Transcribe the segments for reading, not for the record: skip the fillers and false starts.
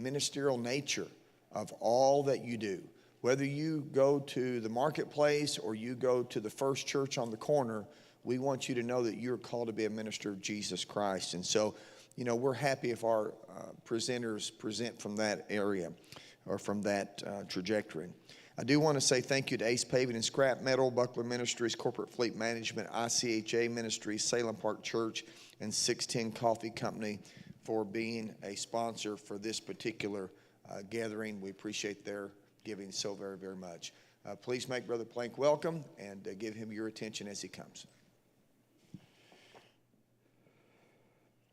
ministerial nature of all that you do. Whether you go to the marketplace or you go to the First Church on the corner, we want you to know that you're called to be a minister of Jesus Christ. And so, we're happy if our presenters present from that area or from that trajectory. I do want to say thank you to Ace Paving and Scrap Metal, Buckler Ministries, Corporate Fleet Management, ICHA Ministries, Salem Park Church, and 610 Coffee Company for being a sponsor for this particular gathering. We appreciate their giving so very, very much. Please make Brother Plank welcome and give him your attention as he comes.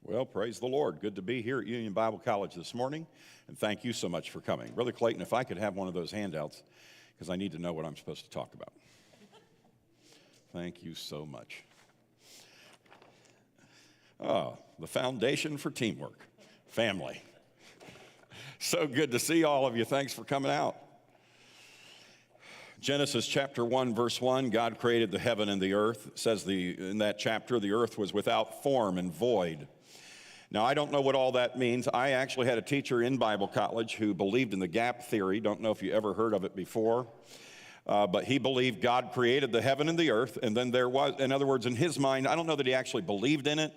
Well, praise the Lord. Good to be here at Union Bible College this morning, and thank you so much for coming. Brother Clayton, if I could have one of those handouts, because I need to know what I'm supposed to talk about. Thank you so much. Oh, the foundation for teamwork, family. So good to see all of you. Thanks for coming out. Genesis chapter 1, verse 1, God created the heaven and the earth. It says in that chapter, the earth was without form and void. Now, I don't know what all that means. I actually had a teacher in Bible college who believed in the gap theory. Don't know if you ever heard of it before. But he believed God created the heaven and the earth, and then there was, in other words, in his mind, I don't know that he actually believed in it,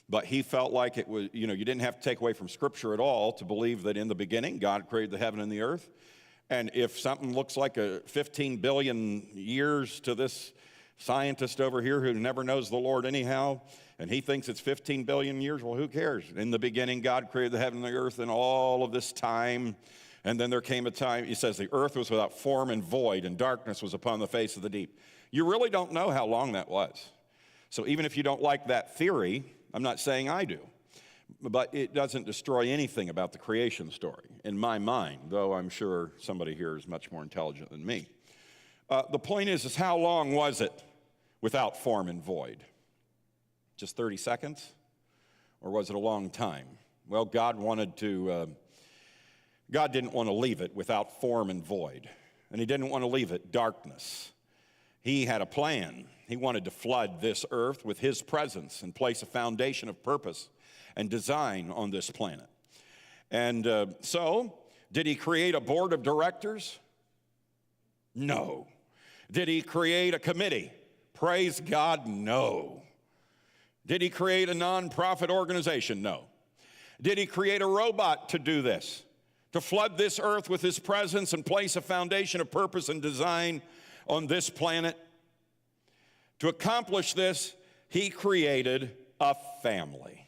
but he felt like it was, you didn't have to take away from Scripture at all to believe that in the beginning, God created the heaven and the earth. And if something looks like 15 billion years to this scientist over here who never knows the Lord anyhow, and he thinks it's 15 billion years, well, who cares? In the beginning, God created the heaven and the earth and all of this time. And then there came a time, he says, the earth was without form and void, and darkness was upon the face of the deep. You really don't know how long that was. So even if you don't like that theory, I'm not saying I do, but it doesn't destroy anything about the creation story, in my mind, though I'm sure somebody here is much more intelligent than me. The point is how long was it without form and void? Just 30 seconds? Or was it a long time? Well, God didn't want to leave it without form and void. And he didn't want to leave it darkness. He had a plan. He wanted to flood this earth with his presence and place a foundation of purpose and design on this planet. And so, did he create a board of directors? No. Did he create a committee? Praise God, no. Did he create a nonprofit organization? No. Did he create a robot to do this? To flood this earth with his presence and place a foundation of purpose and design on this planet? To accomplish this, he created a family.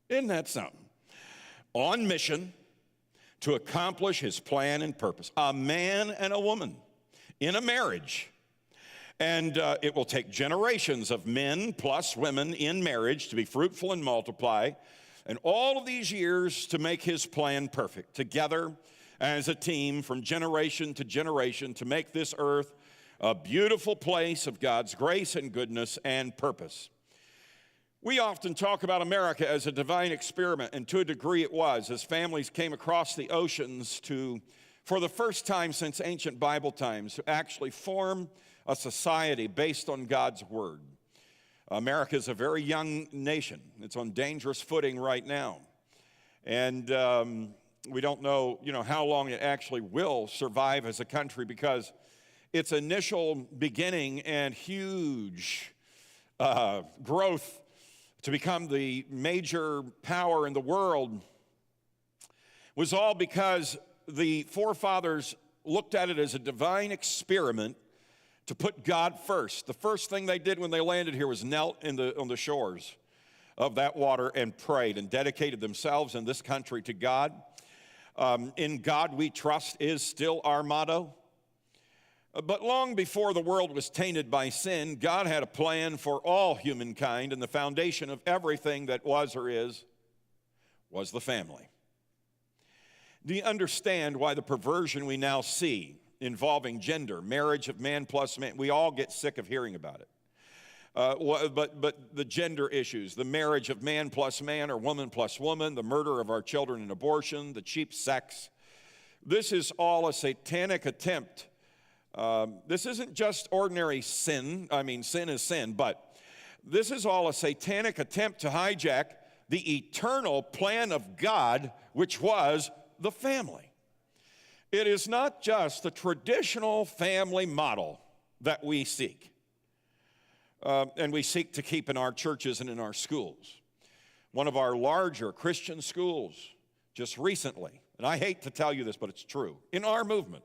Isn't that something? On mission to accomplish his plan and purpose. A man and a woman in a marriage. And it will take generations of men plus women in marriage to be fruitful and multiply. And all of these years to make his plan perfect. Together as a team from generation to generation to make this earth a beautiful place of God's grace and goodness and purpose. We often talk about America as a divine experiment, and to a degree it was, as families came across the oceans for the first time since ancient Bible times, to actually form a society based on God's word. America is a very young nation. It's on dangerous footing right now. And we don't know, how long it actually will survive as a country, because its initial beginning and huge growth to become the major power in the world was all because the forefathers looked at it as a divine experiment to put God first. The first thing they did when they landed here was knelt on the shores of that water and prayed and dedicated themselves and this country to God. In God we trust is still our motto. But long before the world was tainted by sin, God had a plan for all humankind, and the foundation of everything that was or is was the family. Do you understand why the perversion we now see involving gender, marriage of man plus man, we all get sick of hearing about it. But the gender issues, the marriage of man plus man or woman plus woman, the murder of our children and abortion, the cheap sex, this is all a satanic attempt. This isn't just ordinary sin. I mean, sin is sin, but this is all a satanic attempt to hijack the eternal plan of God, which was the family. It is not just the traditional family model that we seek, and we seek to keep in our churches and in our schools. One of our larger Christian schools just recently, and I hate to tell you this, but it's true, in our movement,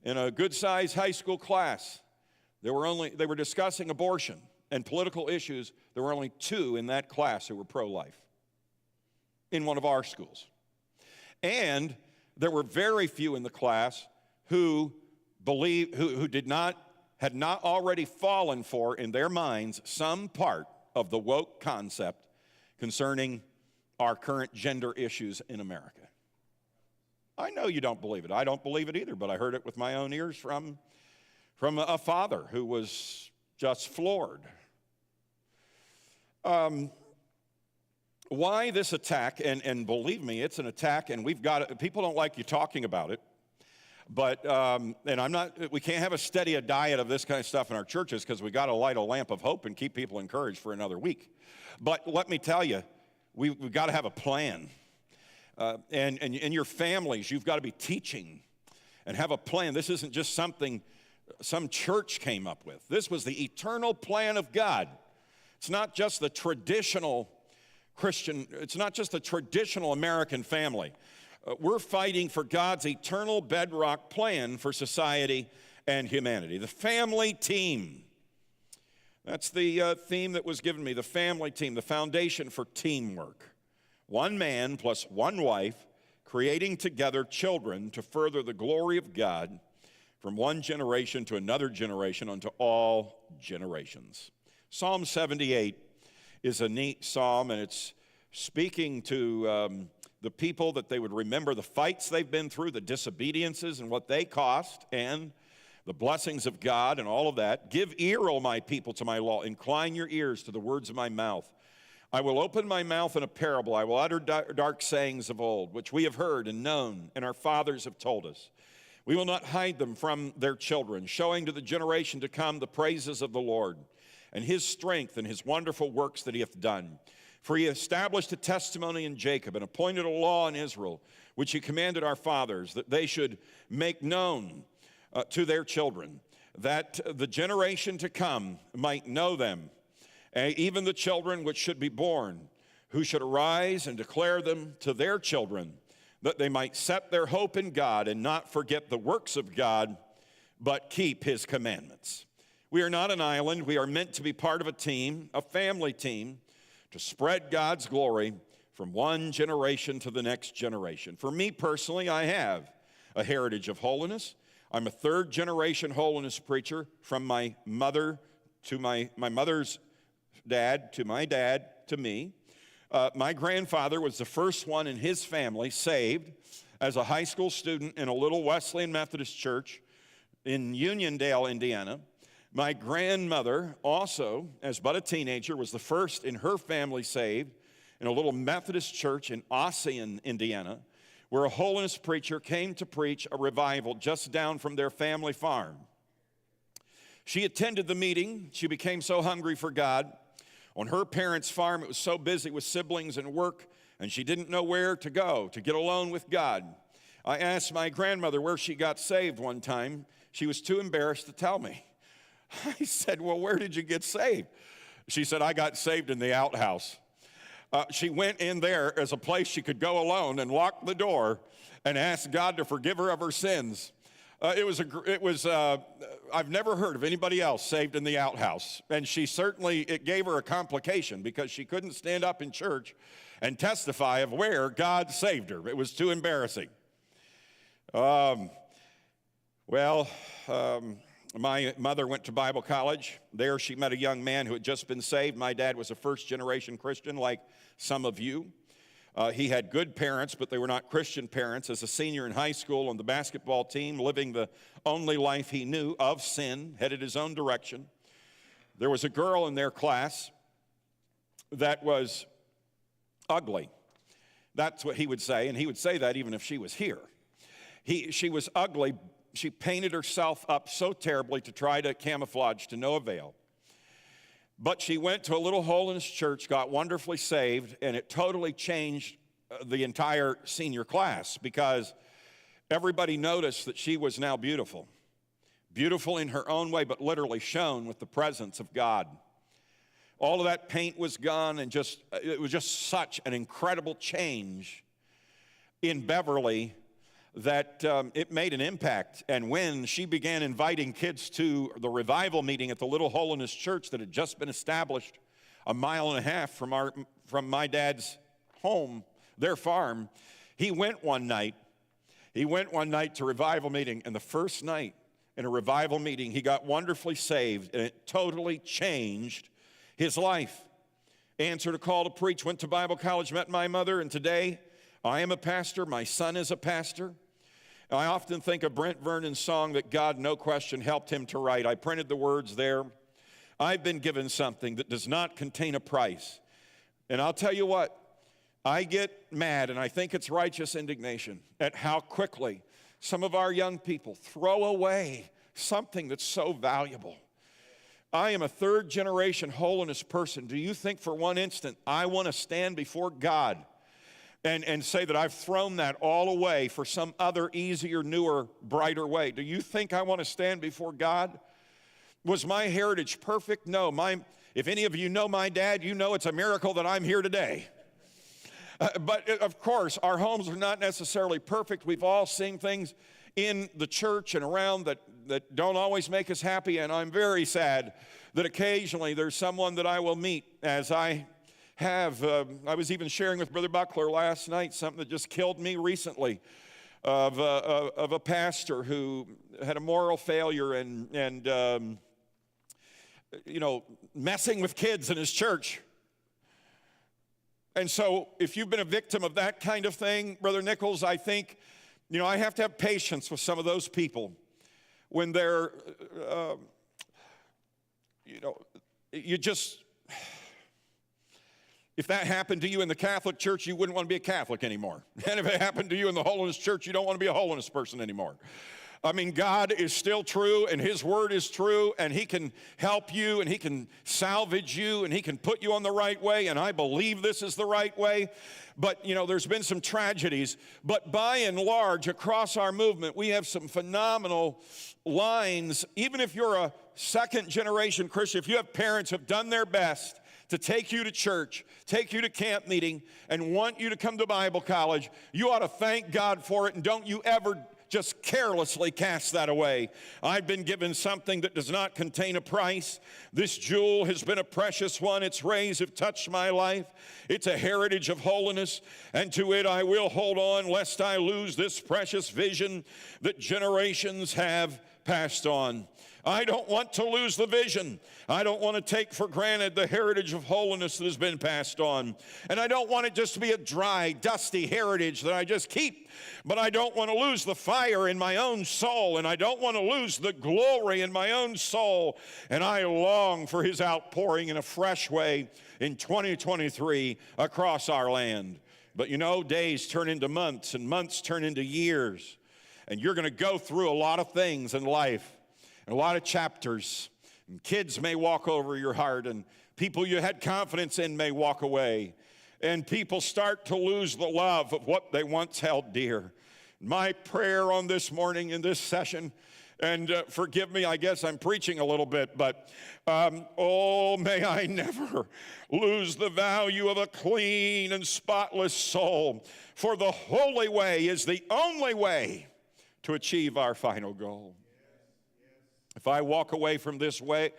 in a good-sized high school class, they were discussing abortion and political issues. There were only 2 in that class who were pro-life in one of our schools. And there were very few in the class who had not already fallen for, in their minds, some part of the woke concept concerning our current gender issues in America. I know you don't believe it. I don't believe it either, but I heard it with my own ears from a father who was just floored. Why this attack? And believe me, it's an attack, and people don't like you talking about it. But, we can't have a steady diet of this kind of stuff in our churches because we got to light a lamp of hope and keep people encouraged for another week. But let me tell you, we've got to have a plan. And in your families, you've got to be teaching and have a plan. This isn't just something some church came up with. This was the eternal plan of God. It's not just the traditional Christian, it's not just the traditional American family. We're fighting for God's eternal bedrock plan for society and humanity. The family team. That's the theme that was given me, the family team, the foundation for teamwork. One man plus one wife, creating together children to further the glory of God from one generation to another generation unto all generations. Psalm 78 is a neat psalm, and it's speaking to the people that they would remember the fights they've been through, the disobediences and what they cost, and the blessings of God and all of that. Give ear, O my people, to my law. Incline your ears to the words of my mouth. I will open my mouth in a parable. I will utter dark sayings of old, which we have heard and known, and our fathers have told us. We will not hide them from their children, showing to the generation to come the praises of the Lord and his strength and his wonderful works that he hath done. For he established a testimony in Jacob and appointed a law in Israel, which he commanded our fathers, that they should make known to their children, that the generation to come might know them, even the children which should be born, who should arise and declare them to their children, that they might set their hope in God and not forget the works of God, but keep his commandments. We are not an island. We are meant to be part of a team, a family team, to spread God's glory from one generation to the next generation. For me personally, I have a heritage of holiness. I'm a third-generation holiness preacher from my mother to my mother's dad, to my dad, to me. My grandfather was the first one in his family saved as a high school student in a little Wesleyan Methodist church in Uniondale, Indiana. My grandmother also, as but a teenager, was the first in her family saved in a little Methodist church in Ossian, Indiana, where a holiness preacher came to preach a revival just down from their family farm. She attended the meeting. She became so hungry for God. On her parents' farm, it was so busy with siblings and work, and she didn't know where to go to get alone with God. I asked my grandmother where she got saved one time. She was too embarrassed to tell me. I said, well, where did you get saved? She said, I got saved in the outhouse. She went in there as a place she could go alone and locked the door and asked God to forgive her of her sins. I've never heard of anybody else saved in the outhouse. And it gave her a complication because she couldn't stand up in church and testify of where God saved her. It was too embarrassing. My mother went to Bible college. There she met a young man who had just been saved. My dad was a first-generation Christian like some of you. He had good parents, but they were not Christian parents. As a senior in high school on the basketball team, living the only life he knew of sin, headed his own direction. There was a girl in their class that was ugly. That's what he would say, and he would say that even if she was here. She was ugly. She painted herself up so terribly to try to camouflage to no avail. But she went to a little holiness church, got wonderfully saved, and it totally changed the entire senior class, because everybody noticed that she was now beautiful. Beautiful in her own way, but literally shone with the presence of God. All of that paint was gone, and it was just such an incredible change in Beverly that it made an impact. And when she began inviting kids to the revival meeting at the Little Holiness Church that had just been established a mile and a half from my dad's home, their farm, he went one night to revival meeting, and the first night in a revival meeting, he got wonderfully saved, and it totally changed his life. Answered a call to preach, went to Bible college, met my mother, and today I am a pastor. My son is a pastor. I often think of Brent Vernon's song that God, no question, helped him to write. I printed the words there. I've been given something that does not contain a price. And I'll tell you what, I get mad, and I think it's righteous indignation at how quickly some of our young people throw away something that's so valuable. I am a third-generation holiness person. Do you think for one instant I want to stand before God and say that I've thrown that all away for some other easier, newer, brighter way? Do you think I want to stand before God? Was my heritage perfect? No. If any of you know my dad, you know it's a miracle that I'm here today. But of course, our homes are not necessarily perfect. We've all seen things in the church and around that don't always make us happy, and I'm very sad that occasionally there's someone that I will meet, as I have. I was even sharing with Brother Buckler last night something that just killed me recently, of a pastor who had a moral failure and messing with kids in his church. And so if you've been a victim of that kind of thing, Brother Nichols, I think, I have to have patience with some of those people when they're, if that happened to you in the Catholic Church, you wouldn't want to be a Catholic anymore. And if it happened to you in the Holiness Church, you don't want to be a holiness person anymore. I mean, God is still true, and His Word is true, and He can help you, and He can salvage you, and He can put you on the right way, and I believe this is the right way. But, there's been some tragedies. But by and large, across our movement, we have some phenomenal lines. Even if you're a second-generation Christian, if you have parents who have done their best to take you to church, take you to camp meeting, and want you to come to Bible college, you ought to thank God for it, and don't you ever just carelessly cast that away. I've been given something that does not contain a price. This jewel has been a precious one. Its rays have touched my life. It's a heritage of holiness, and to it I will hold on, lest I lose this precious vision that generations have passed on. I don't want to lose the vision. I don't want to take for granted the heritage of holiness that has been passed on. And I don't want it just to be a dry, dusty heritage that I just keep. But I don't want to lose the fire in my own soul, and I don't want to lose the glory in my own soul. And I long for His outpouring in a fresh way in 2023 across our land. But days turn into months, and months turn into years. And you're going to go through a lot of things in life. A lot of chapters, and kids may walk over your heart, and people you had confidence in may walk away, and people start to lose the love of what they once held dear. My prayer on this morning in this session, and forgive me, I guess I'm preaching a little bit, but may I never lose the value of a clean and spotless soul, for the holy way is the only way to achieve our final goal. If I walk away from this way,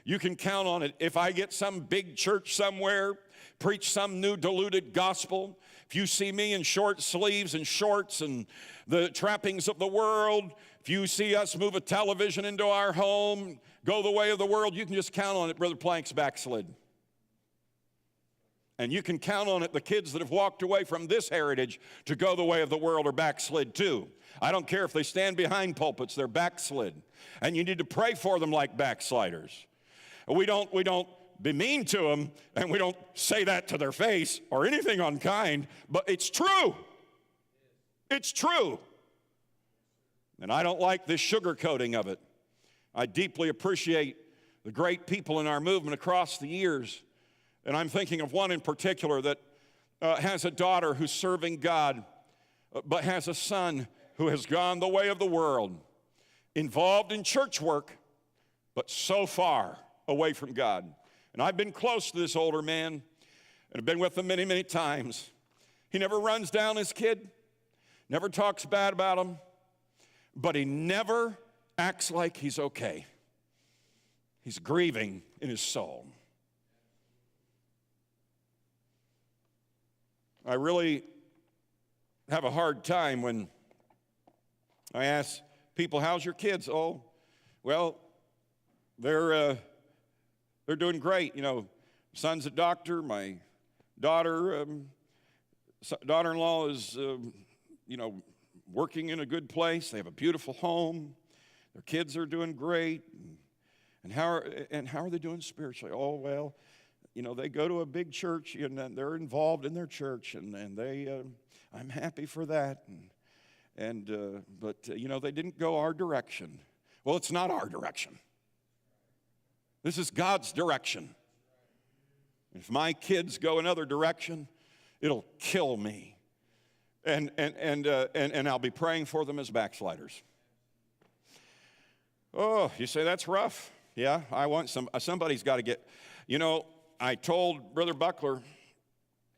you can count on it. If I get some big church somewhere, preach some new diluted gospel, if you see me in short sleeves and shorts and the trappings of the world, if you see us move a television into our home, go the way of the world, you can just count on it, Brother Plank's backslid. And you can count on it, the kids that have walked away from this heritage to go the way of the world are backslid too. I don't care if they stand behind pulpits, they're backslid. And you need to pray for them like backsliders. We don't be mean to them, and we don't say that to their face or anything unkind, but it's true. It's true. And I don't like this sugarcoating of it. I deeply appreciate the great people in our movement across the years And I'm thinking of one in particular that has a daughter who's serving God, but has a son who has gone the way of the world, involved in church work, but so far away from God. And I've been close to this older man, and I've been with him many, many times. He never runs down his kid, never talks bad about him, but he never acts like he's okay. He's grieving in his soul. I really have a hard time when I ask people, how's your kids? Oh, well, they're doing great. You know, son's a doctor. My daughter-in-law is, working in a good place. They have a beautiful home. Their kids are doing great. And how are they doing spiritually? Oh, well, they go to a big church, and they're involved in their church, and I'm happy for that. But they didn't go our direction. Well, it's not our direction. This is God's direction. If my kids go another direction, it'll kill me. And I'll be praying for them as backsliders. Oh, you say that's rough. Yeah, I want somebody's got to get, I told Brother Buckler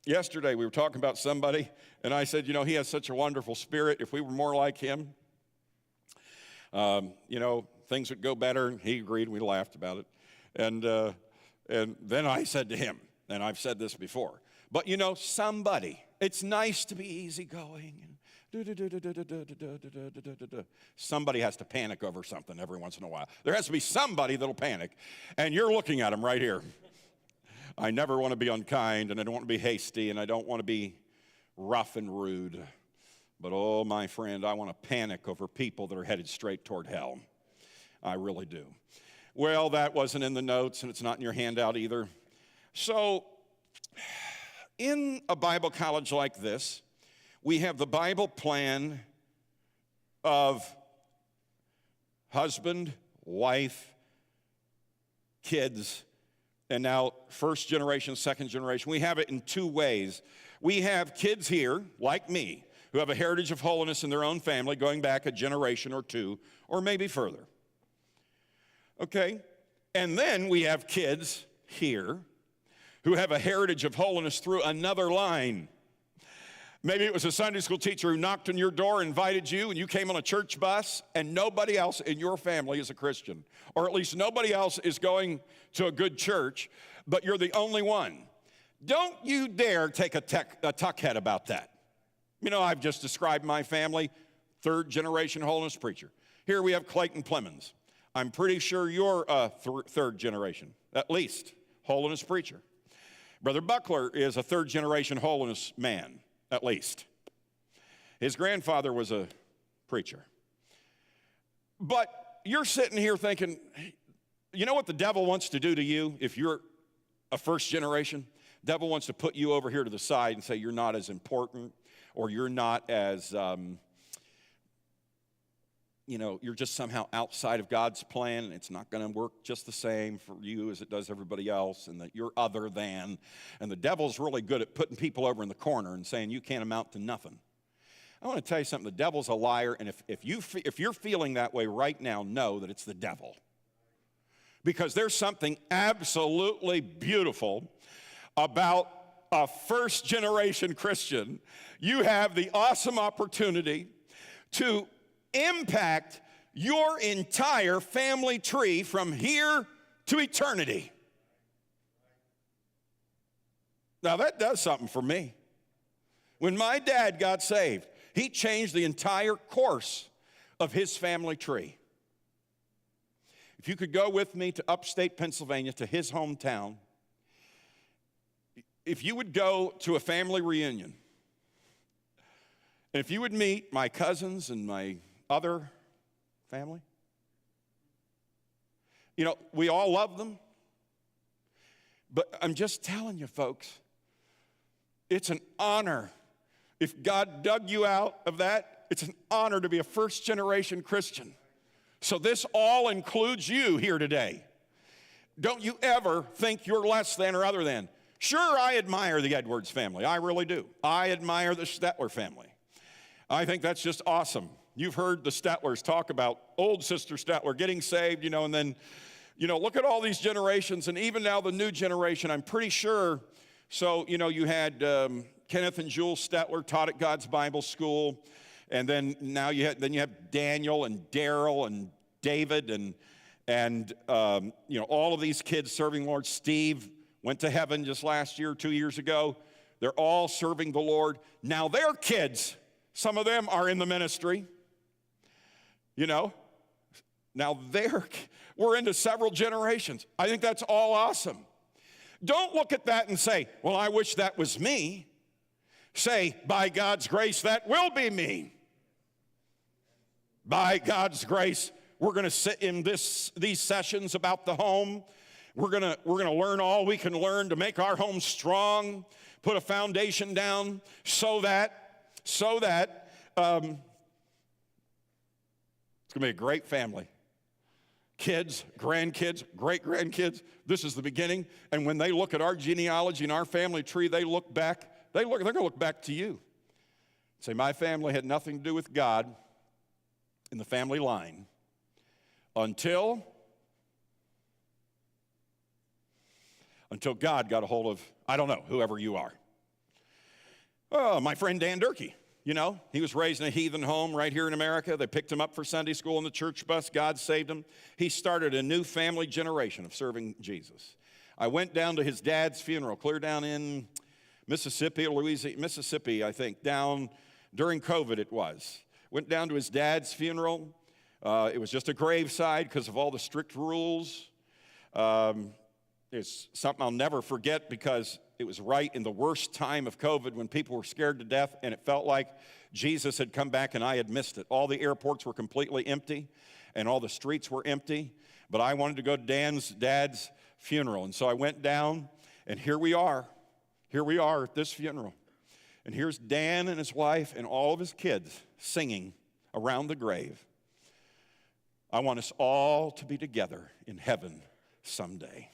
yesterday, we were talking about somebody, and I said, he has such a wonderful spirit. If we were more like him, things would go better. And he agreed. We laughed about it. And then I said to him, and I've said this before, but somebody, it's nice to be easygoing. Somebody has to panic over something every once in a while. There has to be somebody that'll panic. And you're looking at them right here. I never want to be unkind, and I don't want to be hasty, and I don't want to be rough and rude. But oh, my friend, I want to panic over people that are headed straight toward hell. I really do. Well, that wasn't in the notes, and it's not in your handout either. So, in a Bible college like this, we have the Bible plan of husband, wife, kids, and now first generation, second generation. We have it in two ways. We have kids here, like me, who have a heritage of holiness in their own family, going back a generation or two, or maybe further. Okay? And then we have kids here who have a heritage of holiness through another line. Maybe it was a Sunday school teacher who knocked on your door, invited you, and you came on a church bus, and nobody else in your family is a Christian. Or at least nobody else is going to a good church, but you're the only one. Don't you dare take a tuckhead about that. I've just described my family, third generation holiness preacher. Here we have Clayton Plemons. I'm pretty sure you're a third generation, at least, holiness preacher. Brother Buckler is a third generation holiness man. At least. His grandfather was a preacher. But you're sitting here thinking, you know what the devil wants to do to you if you're a first generation? The devil wants to put you over here to the side and say you're not as important, or you're not as, you're just somehow outside of God's plan, and it's not going to work just the same for you as it does everybody else, and that you're other than. And the devil's really good at putting people over in the corner and saying you can't amount to nothing. I want to tell you something. The devil's a liar, and if you're feeling that way right now, know that it's the devil. Because there's something absolutely beautiful about a first-generation Christian. You have the awesome opportunity to impact your entire family tree from here to eternity. Now that does something for me. When my dad got saved, he changed the entire course of his family tree. If you could go with me to upstate Pennsylvania, to his hometown, if you would go to a family reunion, and if you would meet my cousins and my other family, we all love them. But I'm just telling you, folks, it's an honor. If God dug you out of that, it's an honor to be a first-generation Christian. So this all includes you here today. Don't you ever think you're less than or other than. Sure, I admire the Edwards family. I really do. I admire the Stetler family. I think that's just awesome. You've heard the Stetlers talk about old Sister Stetler getting saved, and then, look at all these generations, and even now the new generation, I'm pretty sure. So, you had Kenneth and Jules Stetler taught at God's Bible School, and then now you have Daniel and Daryl and David and all of these kids serving the Lord. Steve went to heaven just last year, 2 years ago. They're all serving the Lord. Now their kids, some of them are in the ministry. Now we're into several generations. I think that's all awesome. Don't look at that and say, well, I wish that was me. Say, by God's grace, that will be me. By God's grace, we're going to sit in these sessions about the home. We're going to learn all we can learn to make our home strong, put a foundation down so that it's going to be a great family. Kids, grandkids, great-grandkids, this is the beginning. And when they look at our genealogy and our family tree, they're going to look back to you. Say, my family had nothing to do with God in the family line until God got a hold of, I don't know, whoever you are. Oh, my friend Dan Durkee. He was raised in a heathen home right here in America. They picked him up for Sunday school in the church bus. God saved him. He started a new family generation of serving Jesus. I went down to his dad's funeral, clear down in Mississippi, I think, down during COVID it was. Went down to his dad's funeral. It was just a graveside because of all the strict rules. It's something I'll never forget because it was right in the worst time of COVID when people were scared to death, and it felt like Jesus had come back and I had missed it. All the airports were completely empty, and all the streets were empty, but I wanted to go to Dan's dad's funeral, and so I went down, and here we are at this funeral. And here's Dan and his wife and all of his kids singing around the grave. I want us all to be together in heaven someday.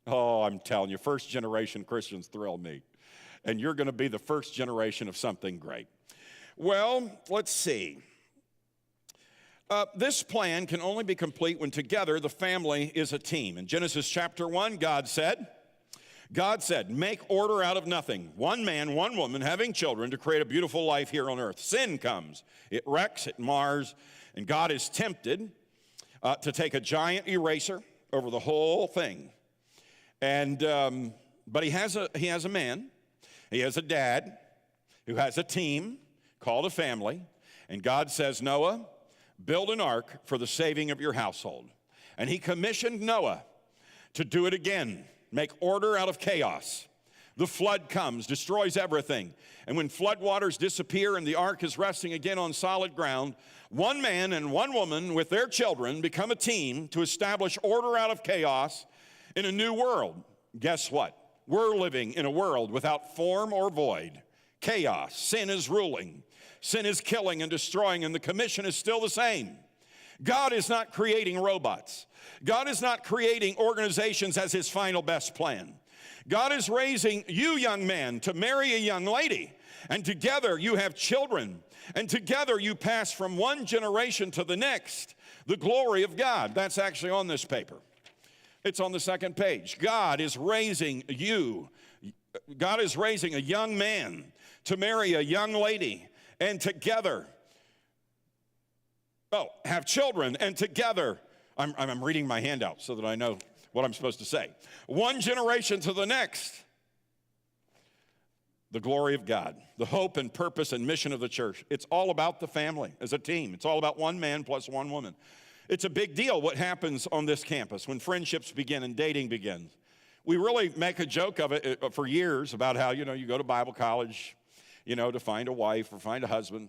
Oh, I'm telling you, first generation Christians thrill me. And you're going to be the first generation of something great. Well, let's see. This plan can only be complete when together the family is a team. In Genesis chapter 1, God said, make order out of nothing. One man, one woman having children to create a beautiful life here on earth. Sin comes. It wrecks, it mars, and God is tempted to take a giant eraser over the whole thing. And but he has a man, he has a dad who has a team called a family, and God says, Noah, build an ark for the saving of your household. And he commissioned Noah to do it again, make order out of chaos. The flood comes, destroys everything. And when flood waters disappear and the ark is resting again on solid ground, one man and one woman with their children become a team to establish order out of chaos in a new world. Guess what? We're living in a world without form or void. Chaos. Sin is ruling. Sin is killing and destroying, and the commission is still the same. God is not creating robots. God is not creating organizations as his final best plan. God is raising you, young man, to marry a young lady, and together you have children, and together you pass from one generation to the next the glory of God. That's actually on this paper. It's on the second page. God is raising you. God is raising a young man to marry a young lady, and together, have children, and together, I'm reading my handout so that I know what I'm supposed to say. One generation to the next, the glory of God, the hope and purpose and mission of the church. It's all about the family as a team. It's all about one man plus one woman. It's a big deal what happens on this campus when friendships begin and dating begins. We really make a joke of it for years about how, you go to Bible college, to find a wife or find a husband.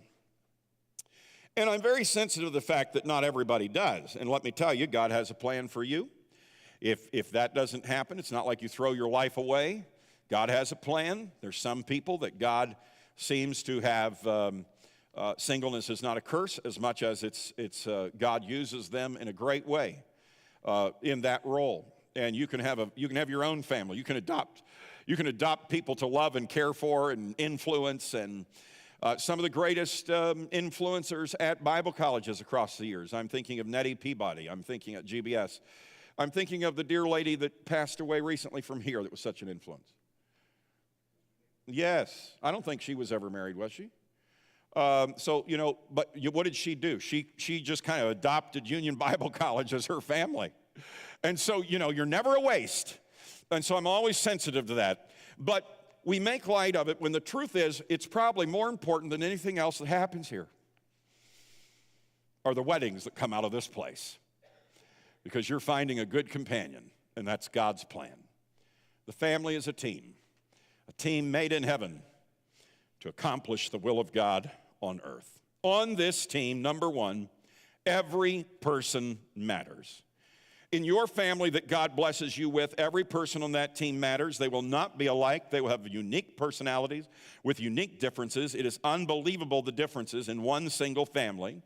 And I'm very sensitive to the fact that not everybody does. And let me tell you, God has a plan for you. If that doesn't happen, it's not like you throw your life away. God has a plan. There's some people that God seems to have, singleness is not a curse as much as it's God uses them in a great way in that role. And you can have your own family. You can adopt You can adopt people to love and care for and influence. And some of the greatest influencers at Bible colleges across the years. I'm thinking of Nettie Peabody. I'm thinking at GBS. I'm thinking of the dear lady that passed away recently from here that was such an influence. Yes, I don't think she was ever married, was she? But what did she do? She just kind of adopted Union Bible College as her family. And so, you're never a waste. And so I'm always sensitive to that. But we make light of it when the truth is it's probably more important than anything else that happens here are the weddings that come out of this place. Because you're finding a good companion, and that's God's plan. The family is a team made in heaven to accomplish the will of God on earth. On this team, number one, every person matters. In your family that God blesses you with, every person on that team matters. They will not be alike. They will have unique personalities with unique differences. It is unbelievable the differences in one single family.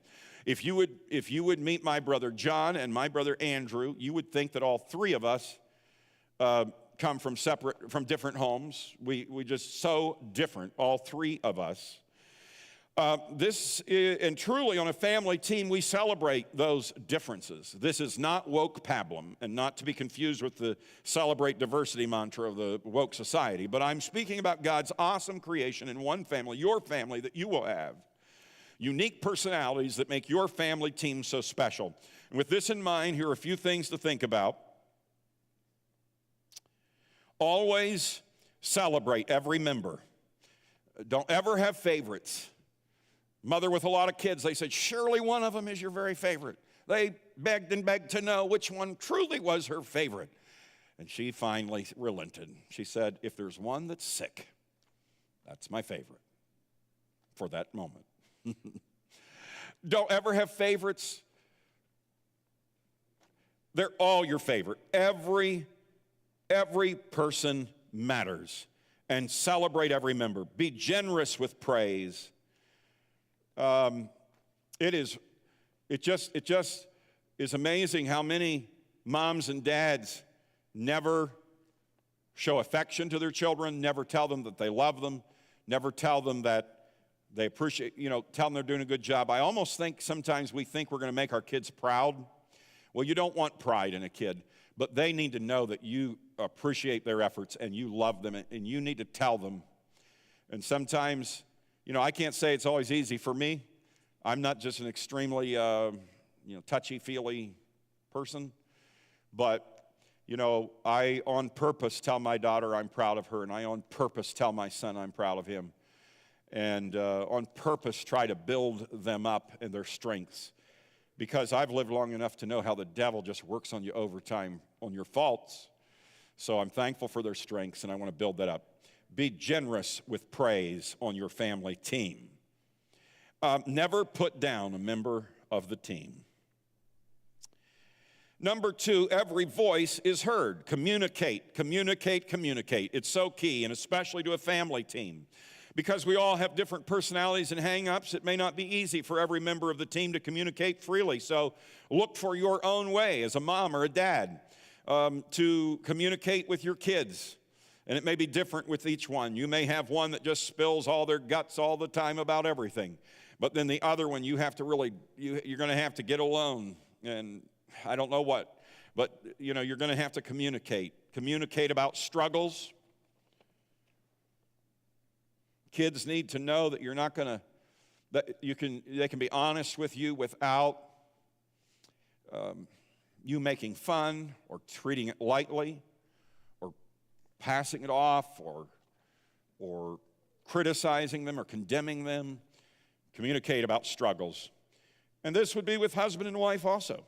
If you would meet my brother John and my brother Andrew, you would think that all three of us come from different homes. We just so different, all three of us. And truly on a family team, we celebrate those differences. This is not woke pablum, and not to be confused with the celebrate diversity mantra of the woke society, but I'm speaking about God's awesome creation in one family, your family that you will have. Unique personalities that make your family team so special. And with this in mind, here are a few things to think about. Always celebrate every member. Don't ever have favorites. Mother with a lot of kids, they said, surely one of them is your very favorite. They begged and begged to know which one truly was her favorite. And she finally relented. She said, if there's one that's sick, that's my favorite for that moment. Don't ever have favorites. They're all your favorite. Every person matters. And celebrate every member. Be generous with praise. It just is amazing how many moms and dads never show affection to their children, never tell them that they love them, never tell them that they appreciate, tell them they're doing a good job. I almost think sometimes we think we're going to make our kids proud. Well, you don't want pride in a kid, but they need to know that you appreciate their efforts and you love them, and you need to tell them. And sometimes, I can't say it's always easy for me. I'm not just an extremely, touchy-feely person, but I on purpose tell my daughter I'm proud of her, and I on purpose tell my son I'm proud of him. And on purpose try to build them up in their strengths. Because I've lived long enough to know how the devil just works on you overtime on your faults. So I'm thankful for their strengths, and I want to build that up. Be generous with praise on your family team. Never put down a member of the team. Number two, every voice is heard. Communicate, communicate, communicate. It's so key, and especially to a family team. Because we all have different personalities and hang-ups, it may not be easy for every member of the team to communicate freely. So look for your own way as a mom or a dad to communicate with your kids. And it may be different with each one. You may have one that just spills all their guts all the time about everything. But then the other one, you have to really, you're going to have to get alone. And I don't know what. But, you're going to have to communicate. Communicate about struggles. Kids need to know that you're not going to, they can be honest with you without you making fun or treating it lightly or passing it off or criticizing them or condemning them. Communicate about struggles. And this would be with husband and wife also,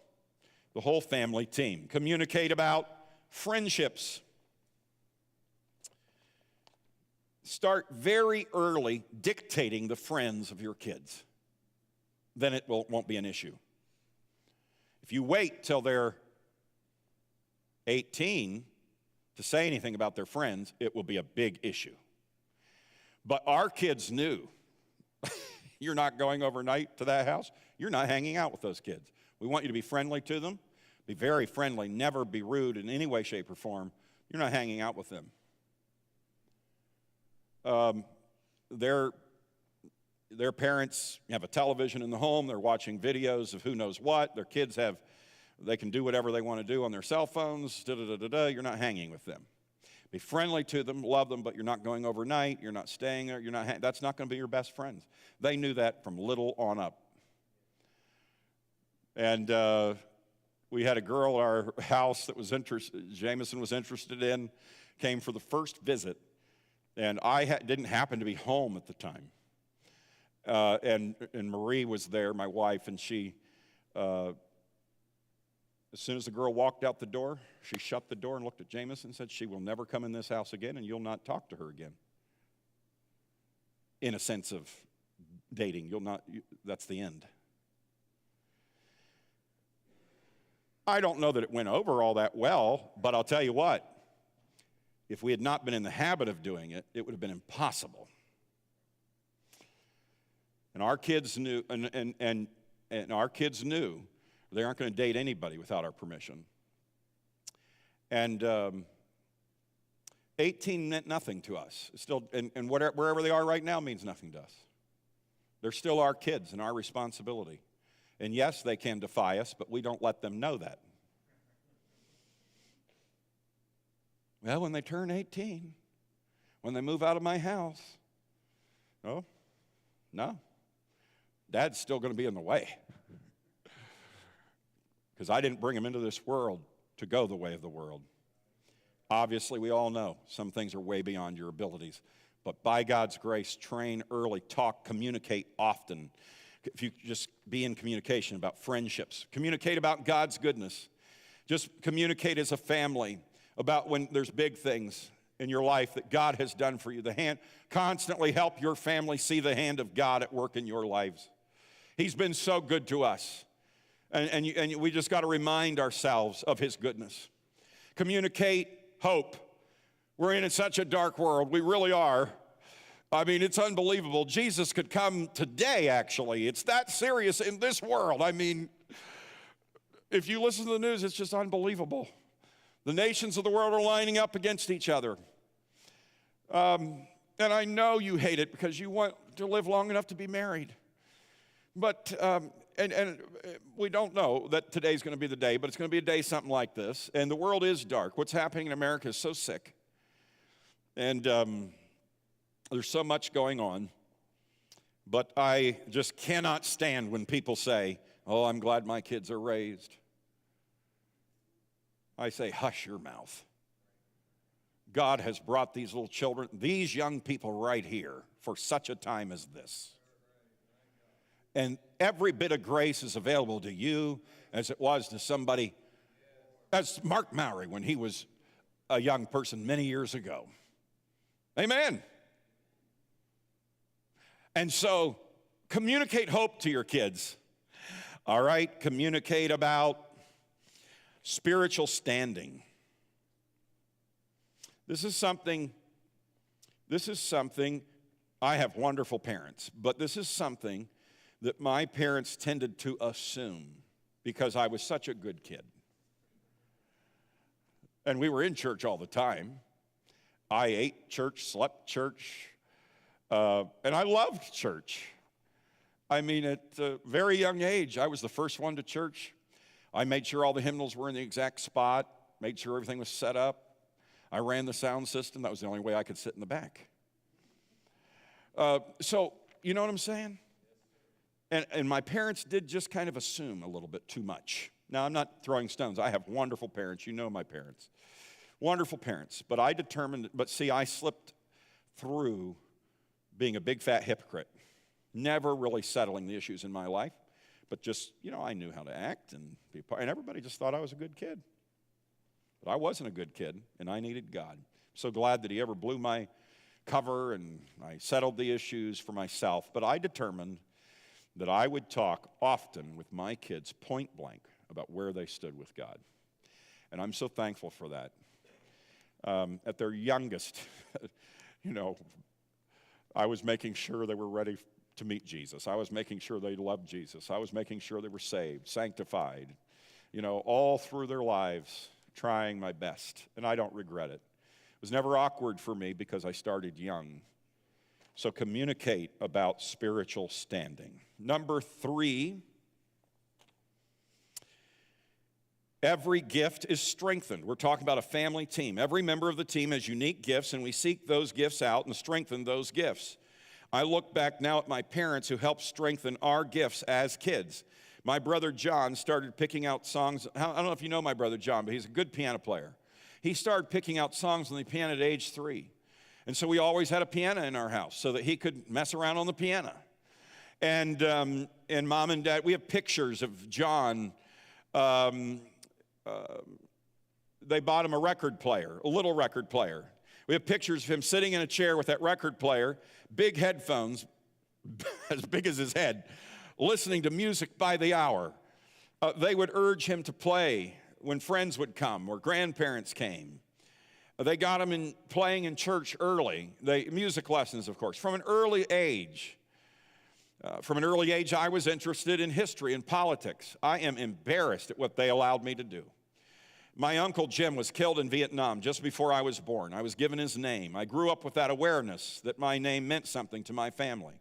the whole family team. Communicate about friendships. Start very early dictating the friends of your kids. Then it won't be an issue. If you wait till they're 18 to say anything about their friends, it will be a big issue. But our kids knew. You're not going overnight to that house. You're not hanging out with those kids. We want you to be friendly to them. Be very friendly. Never be rude in any way, shape, or form. You're not hanging out with them. their parents have a television in the home. They're watching videos of who knows what. Their kids they can do whatever they want to do on their cell phones. You're not hanging with them. Be friendly to them, love them, but you're not going overnight. You're not staying there. That's not going to be your best friends. They knew that from little on up. And we had a girl at our house that Jameson was interested in, came for the first visit, and I didn't happen to be home at the time. And Marie was there, my wife, and she, as soon as the girl walked out the door, she shut the door and looked at Jameson and said, "She will never come in this house again, and you'll not talk to her again." In a sense of dating, that's the end. I don't know that it went over all that well, but I'll tell you what, if we had not been in the habit of doing it, it would have been impossible. And our kids knew, and our kids knew they aren't going to date anybody without our permission. And 18 meant nothing to us. Still, and wherever they are right now means nothing to us. They're still our kids and our responsibility. And yes, they can defy us, but we don't let them know that. Well, when they turn 18, when they move out of my house, no, Dad's still going to be in the way. Because I didn't bring them into this world to go the way of the world. Obviously, we all know some things are way beyond your abilities. But by God's grace, train early, talk, communicate often. If you just be in communication about friendships, communicate about God's goodness. Just communicate as a family about when there's big things in your life that God has done for you. Constantly help your family see the hand of God at work in your lives. He's been so good to us. And we just got to remind ourselves of his goodness. Communicate hope. We're in such a dark world. We really are. I mean, it's unbelievable. Jesus could come today, actually. It's that serious in this world. I mean, if you listen to the news, it's just unbelievable. The nations of the world are lining up against each other. And I know you hate it because you want to live long enough to be married. But and we don't know that today's going to be the day, but it's going to be a day something like this. And the world is dark. What's happening in America is so sick. And there's so much going on. But I just cannot stand when people say, "Oh, I'm glad my kids are raised." I say, hush your mouth. God has brought these little children, these young people right here for such a time as this. And every bit of grace is available to you as it was to somebody, as Mark Mowry when he was a young person many years ago. Amen. And so communicate hope to your kids. All right? Communicate about spiritual standing. This is something, I have wonderful parents, but this is something that my parents tended to assume because I was such a good kid. And we were in church all the time. I ate church, slept church, and I loved church. I mean, at a very young age, I was the first one to church. I made sure all the hymnals were in the exact spot, made sure everything was set up. I ran the sound system. That was the only way I could sit in the back. So, you know what I'm saying? And my parents did just kind of assume a little bit too much. Now, I'm not throwing stones. I have wonderful parents. You know my parents. Wonderful parents. But I slipped through being a big fat hypocrite. Never really settling the issues in my life. But just, I knew how to act and be part, and everybody just thought I was a good kid. But I wasn't a good kid, and I needed God. I'm so glad that he ever blew my cover, and I settled the issues for myself. But I determined that I would talk often with my kids point blank about where they stood with God. And I'm so thankful for that. At their youngest, I was making sure they were ready to meet Jesus. I was making sure they loved Jesus. I was making sure they were saved, sanctified, all through their lives, trying my best. And I don't regret it. It was never awkward for me because I started young. So communicate about spiritual standing. Number 3, every gift is strengthened. We're talking about a family team. Every member of the team has unique gifts, and we seek those gifts out and strengthen those gifts. I look back now at my parents who helped strengthen our gifts as kids. My brother John started picking out songs. I don't know if you know my brother John, but he's a good piano player. He started picking out songs on the piano at age 3. And so we always had a piano in our house so that he could mess around on the piano. And Mom and Dad, we have pictures of John. They bought him a record player, a little record player. We have pictures of him sitting in a chair with that record player, big headphones, as big as his head, listening to music by the hour. They would urge him to play when friends would come or grandparents came. They got him in playing in church early. Music lessons, of course, from an early age. I was interested in history and politics. I am embarrassed at what they allowed me to do. My uncle Jim was killed in Vietnam just before I was born. I was given his name. I grew up with that awareness that my name meant something to my family.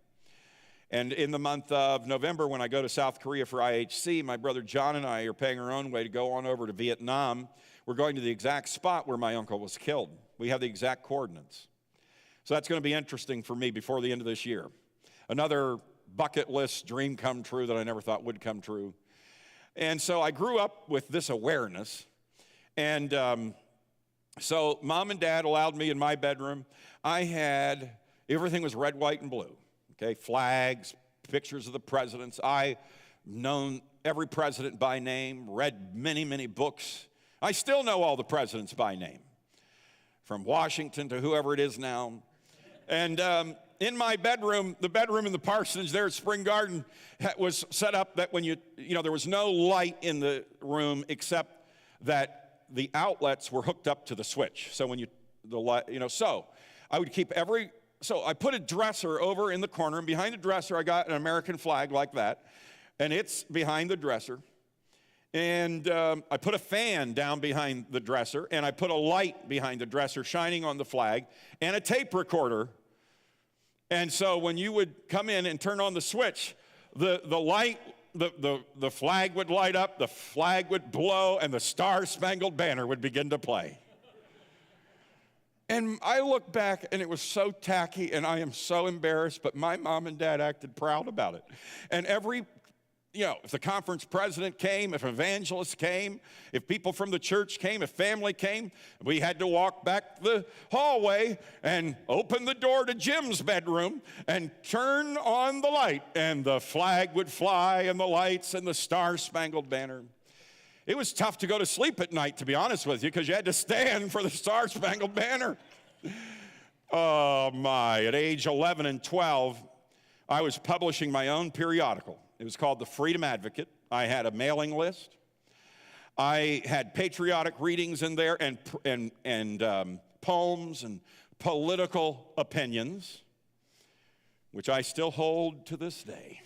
And in the month of November, when I go to South Korea for IHC, my brother John and I are paying our own way to go on over to Vietnam. We're going to the exact spot where my uncle was killed. We have the exact coordinates. So that's going to be interesting for me before the end of this year. Another bucket list dream come true that I never thought would come true. And so I grew up with this awareness. And so Mom and Dad allowed me in my bedroom. Everything was red, white, and blue. Okay, flags, pictures of the presidents. I known every president by name, read many, many books. I still know all the presidents by name, from Washington to whoever it is now. And in my bedroom, the bedroom in the parsonage there at Spring Garden was set up that when there was no light in the room except that the outlets were hooked up to the switch. So so I put a dresser over in the corner, and behind the dresser I got an American flag like that, and it's behind the dresser. And I put a fan down behind the dresser, and I put a light behind the dresser shining on the flag, and a tape recorder. And so when you would come in and turn on the switch, the light, the flag would light up, the flag would blow, and the Star-Spangled Banner would begin to play. And I look back, and it was so tacky, and I am so embarrassed, but my mom and dad acted proud about it. And if the conference president came, if evangelists came, if people from the church came, if family came, we had to walk back the hallway and open the door to Jim's bedroom and turn on the light, and the flag would fly, and the lights, and the Star-Spangled Banner. It was tough to go to sleep at night, to be honest with you, because you had to stand for the Star-Spangled Banner. Oh, my. At age 11 and 12, I was publishing my own periodical. It was called The Freedom Advocate. I had a mailing list. I had patriotic readings in there and poems and political opinions, which I still hold to this day.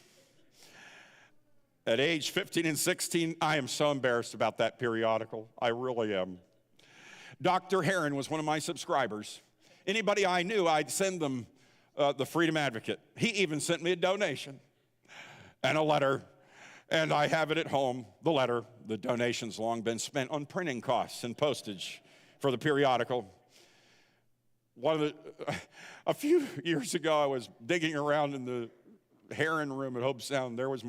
At age 15 and 16, I am so embarrassed about that periodical. I really am. Dr. Heron was one of my subscribers. Anybody I knew, I'd send them the Freedom Advocate. He even sent me a donation and a letter, and I have it at home, the letter. The donation's long been spent on printing costs and postage for the periodical. A few years ago, I was digging around in the Heron room at Hope Sound. There was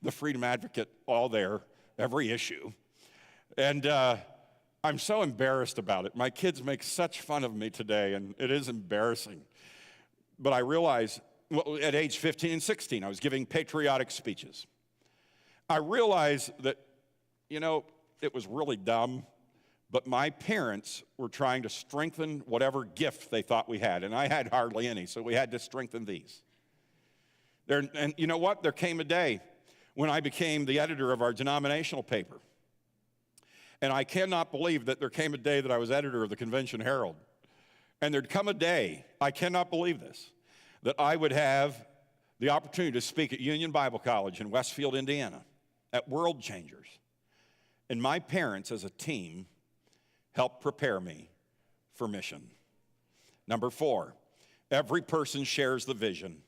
the Freedom Advocate all there, every issue. And I'm so embarrassed about it. My kids make such fun of me today, and it is embarrassing. But I realized, at age 15 and 16, I was giving patriotic speeches. I realized that, it was really dumb, but my parents were trying to strengthen whatever gift they thought we had, and I had hardly any, so we had to strengthen these. And you know what? There came a day when I became the editor of our denominational paper. And I cannot believe that there came a day that I was editor of the Convention Herald. And there'd come a day, I cannot believe this, that I would have the opportunity to speak at Union Bible College in Westfield, Indiana, at Worldchangers. And my parents, as a team, helped prepare me for mission. Number 4, Every person shares the vision.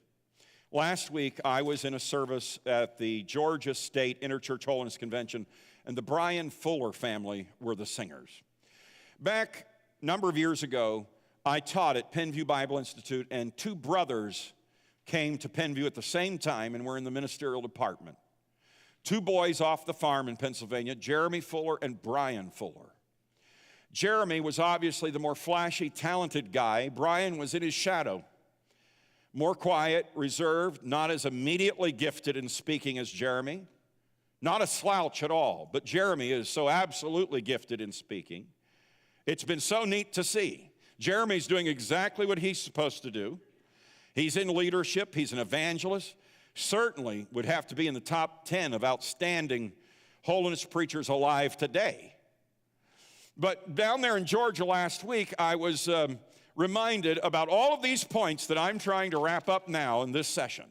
Last week, I was in a service at the Georgia State Interchurch Holiness Convention, and the Brian Fuller family were the singers. Back a number of years ago, I taught at Penview Bible Institute, and two brothers came to Penview at the same time and were in the ministerial department. Two boys off the farm in Pennsylvania, Jeremy Fuller and Brian Fuller. Jeremy was obviously the more flashy, talented guy. Brian was in his shadow. More quiet, reserved, not as immediately gifted in speaking as Jeremy. Not a slouch at all, but Jeremy is so absolutely gifted in speaking. It's been so neat to see. Jeremy's doing exactly what he's supposed to do. He's in leadership, he's an evangelist. Certainly would have to be in the top 10 of outstanding holiness preachers alive today. But down there in Georgia last week, I was reminded about all of these points that I'm trying to wrap up now in this session.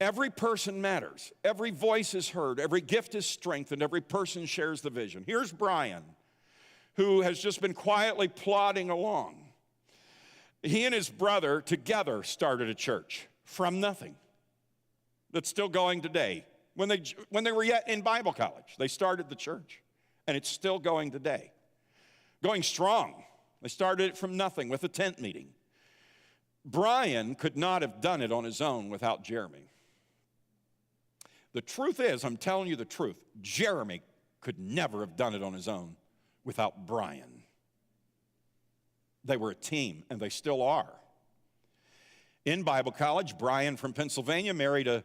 Every person matters. Every voice is heard. Every gift is strengthened. Every person shares the vision. Here's Brian, who has just been quietly plodding along. He and his brother together started a church from nothing that's still going today. When they were yet in Bible college, they started the church, and it's still going today. Going strong. They started it from nothing with a tent meeting. Brian could not have done it on his own without Jeremy. The truth is, I'm telling you the truth, Jeremy could never have done it on his own without Brian. They were a team, and they still are. In Bible college, Brian from Pennsylvania married a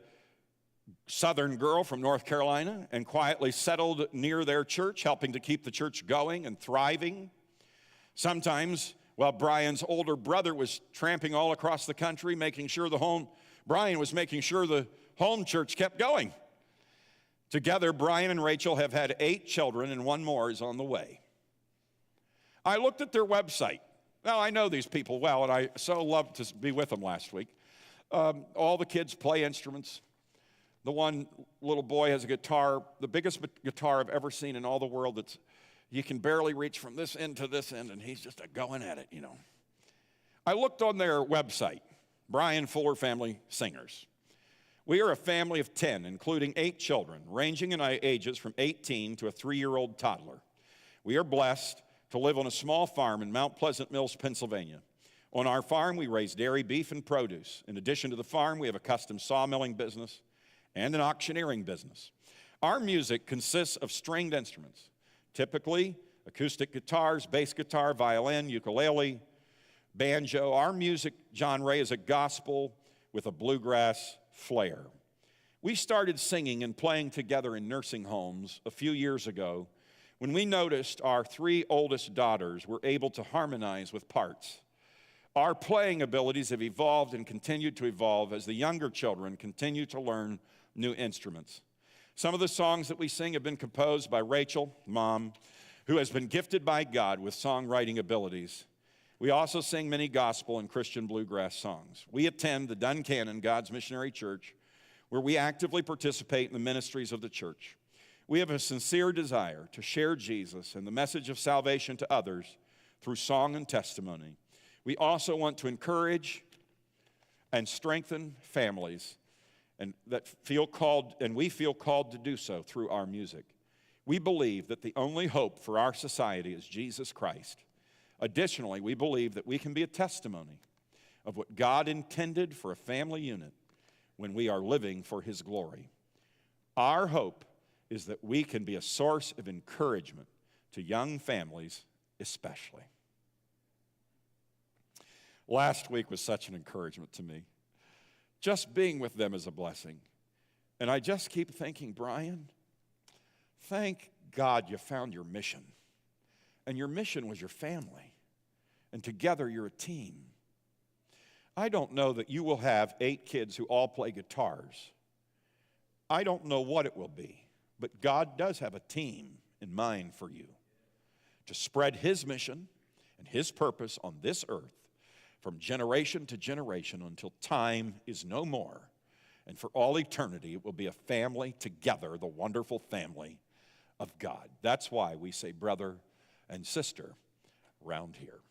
Southern girl from North Carolina and quietly settled near their church, helping to keep the church going and thriving. Sometimes, while Brian's older brother was tramping all across the country, Brian was making sure the home church kept going. Together, Brian and Rachel have had 8 children, and one more is on the way. I looked at their website. Now, I know these people well, and I so loved to be with them last week. All the kids play instruments. The one little boy has a guitar, the biggest guitar I've ever seen in all the world. That's you can barely reach from this end to this end, and he's just going at it, you know. I looked on their website, Brian Fuller Family Singers. We are a family of 10, including 8 children, ranging in ages from 18 to a 3-year-old toddler. We are blessed to live on a small farm in Mount Pleasant Mills, Pennsylvania. On our farm, we raise dairy, beef, and produce. In addition to the farm, we have a custom sawmilling business and an auctioneering business. Our music consists of stringed instruments, typically acoustic guitars, bass guitar, violin, ukulele, banjo. Our music genre is a gospel with a bluegrass flair. We started singing and playing together in nursing homes a few years ago when we noticed our 3 oldest daughters were able to harmonize with parts. Our playing abilities have evolved and continued to evolve as the younger children continue to learn new instruments. Some of the songs that we sing have been composed by Rachel, Mom, who has been gifted by God with songwriting abilities. We also sing many gospel and Christian bluegrass songs. We attend the Duncannon God's Missionary Church, where we actively participate in the ministries of the church. We have a sincere desire to share Jesus and the message of salvation to others through song and testimony. We also want to encourage and strengthen families and we feel called to do so through our music. We believe that the only hope for our society is Jesus Christ. Additionally, we believe that we can be a testimony of what God intended for a family unit when we are living for His glory. Our hope is that we can be a source of encouragement to young families especially. Last week was such an encouragement to me. Just being with them is a blessing. And I just keep thinking, Brian, thank God you found your mission. And your mission was your family. And together you're a team. I don't know that you will have 8 kids who all play guitars. I don't know what it will be. But God does have a team in mind for you to spread His mission and His purpose on this earth from generation to generation until time is no more. And for all eternity, it will be a family together, the wonderful family of God. That's why we say brother and sister around here.